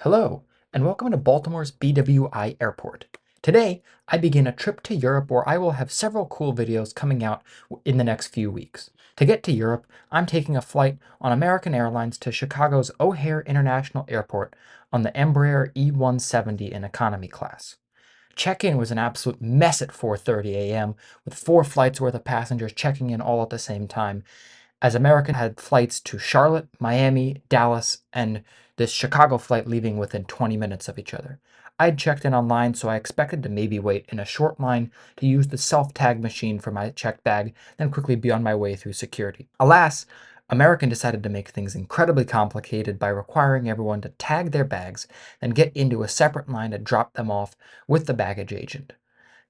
Hello, and welcome to Baltimore's BWI Airport. Today, I begin a trip to Europe where I will have several cool videos coming out in the next few weeks. To get to Europe, I'm taking a flight on American Airlines to Chicago's O'Hare International Airport on the Embraer E170 in economy class. Check-in was an absolute mess at 4:30 a.m., with 4 flights worth of passengers checking in all at the same time, as American had flights to Charlotte, Miami, Dallas, and this Chicago flight leaving within 20 minutes of each other. I'd checked in online, so I expected to maybe wait in a short line to use the self-tag machine for my checked bag, then quickly be on my way through security. Alas, American decided to make things incredibly complicated by requiring everyone to tag their bags, then get into a separate line to drop them off with the baggage agent.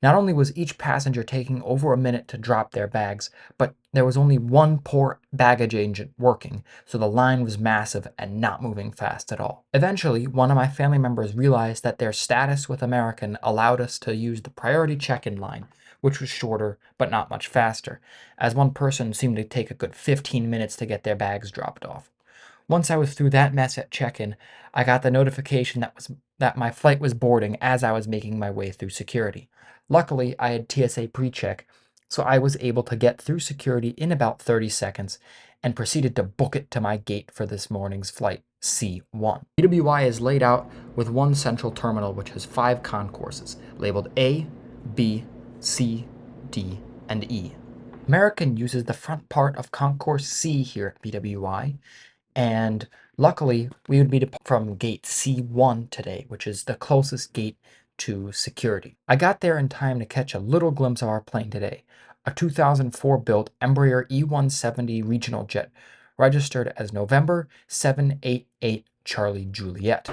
Not only was each passenger taking over a minute to drop their bags, but there was only one poor baggage agent working, so the line was massive and not moving fast at all. Eventually, one of my family members realized that their status with American allowed us to use the priority check-in line, which was shorter but not much faster, as one person seemed to take a good 15 minutes to get their bags dropped off. Once I was through that mess at check-in, I got the notification that my flight was boarding as I was making my way through security. Luckily, I had TSA pre-check, so I was able to get through security in about 30 seconds and proceeded to book it to my gate for this morning's flight, C1. BWI is laid out with one central terminal which has 5 concourses, labeled A, B, C, D, and E. American uses the front part of Concourse C here at BWI, and luckily, we would be from gate C1 today, which is the closest gate to security. I got there in time to catch a little glimpse of our plane today, a 2004 built Embraer E170 regional jet, registered as November 788 Charlie Juliet.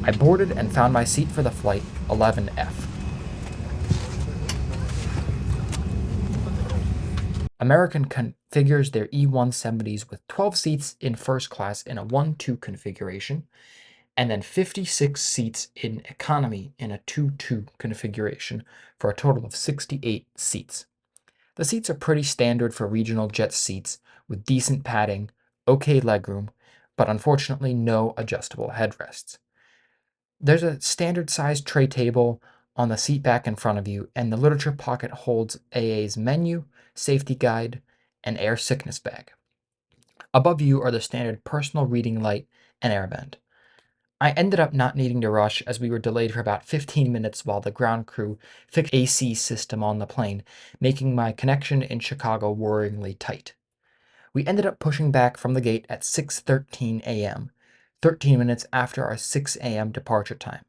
I boarded and found my seat for the flight 11F. American configures their E170s with 12 seats in first class in a 1-2 configuration, and then 56 seats in economy in a 2-2 configuration for a total of 68 seats. The seats are pretty standard for regional jet seats with decent padding, okay legroom, but unfortunately no adjustable headrests. There's a standard sized tray table on the seat back in front of you, and the literature pocket holds AA's menu, safety guide, and air sickness bag. Above you are the standard personal reading light and airbend. I ended up not needing to rush as we were delayed for about 15 minutes while the ground crew fixed the AC system on the plane, making my connection in Chicago worryingly tight. We ended up pushing back from the gate at 6:13 a.m., 13 minutes after our 6 a.m. departure time.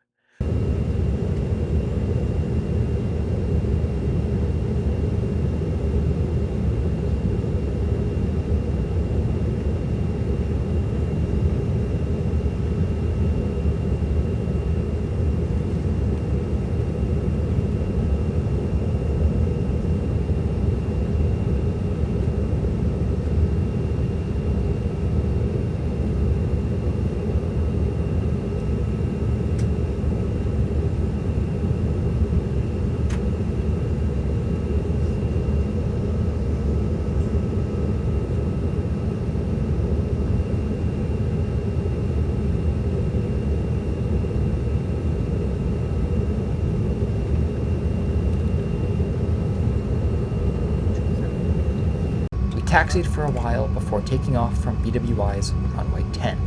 We taxied for a while before taking off from BWI's runway 10.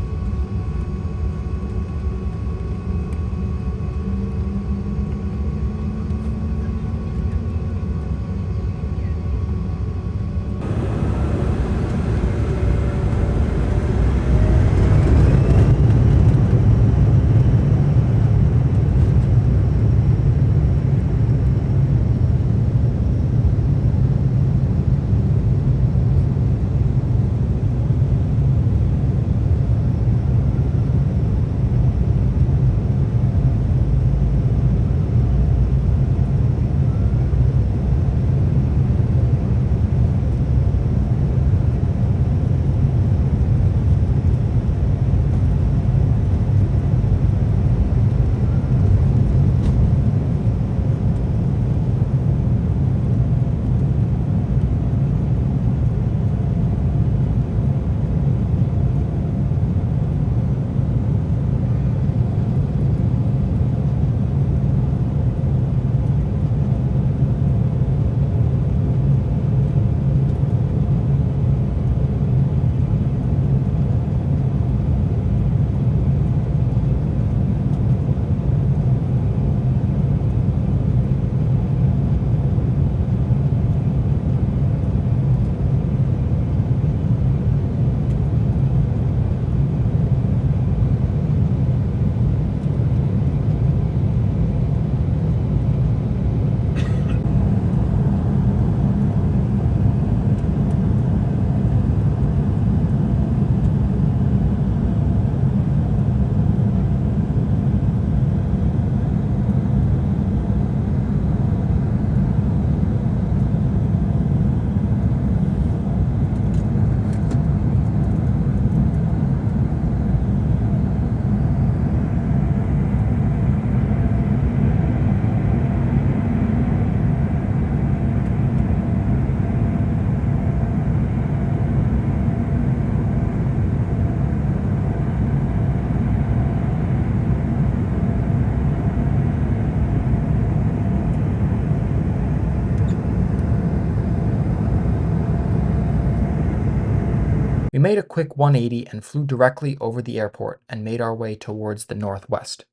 We made a quick 180 and flew directly over the airport and made our way towards the northwest.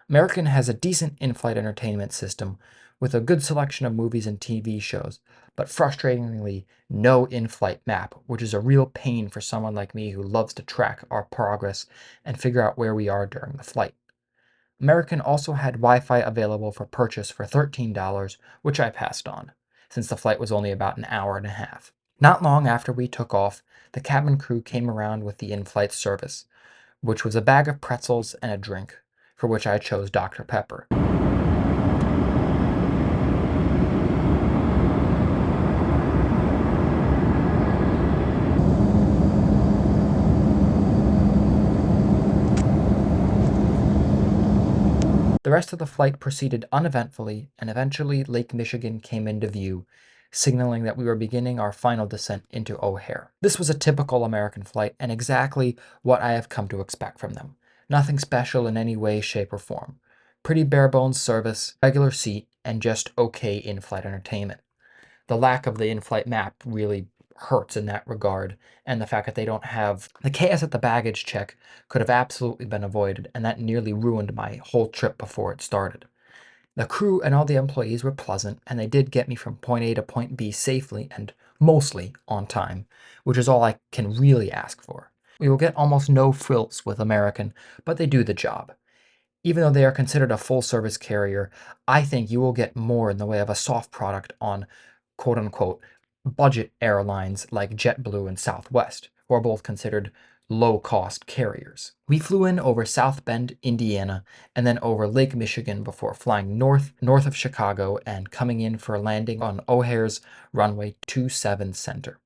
American has a decent in-flight entertainment system with a good selection of movies and TV shows, but frustratingly, no in-flight map, which is a real pain for someone like me who loves to track our progress and figure out where we are during the flight. American also had Wi-Fi available for purchase for $13, which I passed on, since the flight was only about an hour and a half. Not long after we took off, the cabin crew came around with the in-flight service, which was a bag of pretzels and a drink, for which I chose Dr. Pepper. The rest of the flight proceeded uneventfully, and eventually Lake Michigan came into view, signaling that we were beginning our final descent into O'Hare. This was a typical American flight and exactly what I have come to expect from them. Nothing special in any way, shape, or form. Pretty bare-bones service, regular seat, and just okay in-flight entertainment. The lack of the in-flight map really hurts in that regard, and the fact that they don't have the chaos at the baggage check could have absolutely been avoided, and that nearly ruined my whole trip before it started. The crew and all the employees were pleasant, and they did get me from point A to point B safely and mostly on time, which is all I can really ask for. We will get almost no frills with American, but they do the job. Even though they are considered a full-service carrier, I think you will get more in the way of a soft product on quote-unquote budget airlines like JetBlue and Southwest, who are both considered low-cost carriers. We flew in over South Bend, Indiana, and then over Lake Michigan before flying north of Chicago and coming in for a landing on O'Hare's runway 27 center.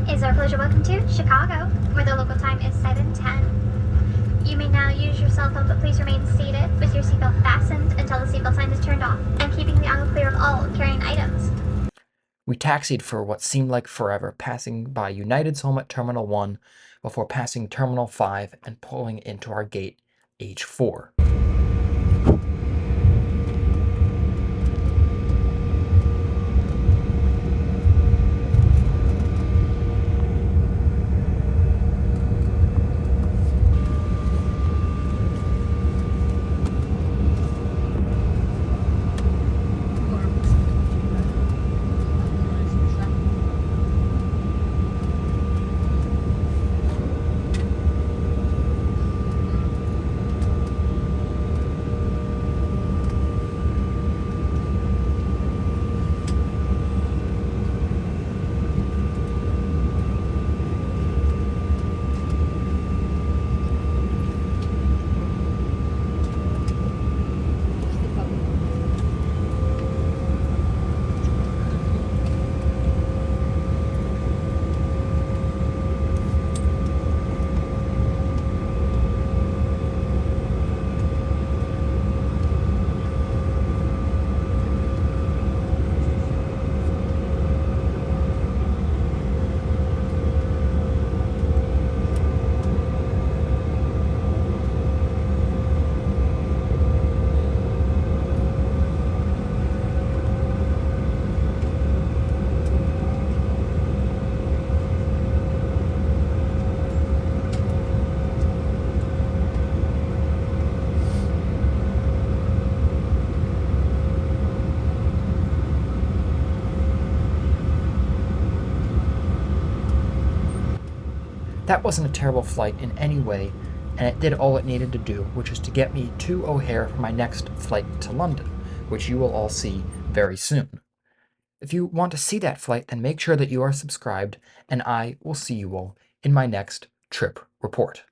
Is our pleasure welcome to Chicago, where the local time is 7:10. You may now use your cell phone, but please remain seated with your seatbelt fastened until the seatbelt sign is turned off, and keeping the aisle clear of all carrying items. We taxied for what seemed like forever, passing by United's home at Terminal 1 before passing Terminal 5 and pulling into our gate H4. That wasn't a terrible flight in any way, and it did all it needed to do, which is to get me to O'Hare for my next flight to London, which you will all see very soon. If you want to see that flight, then make sure that you are subscribed, and I will see you all in my next trip report.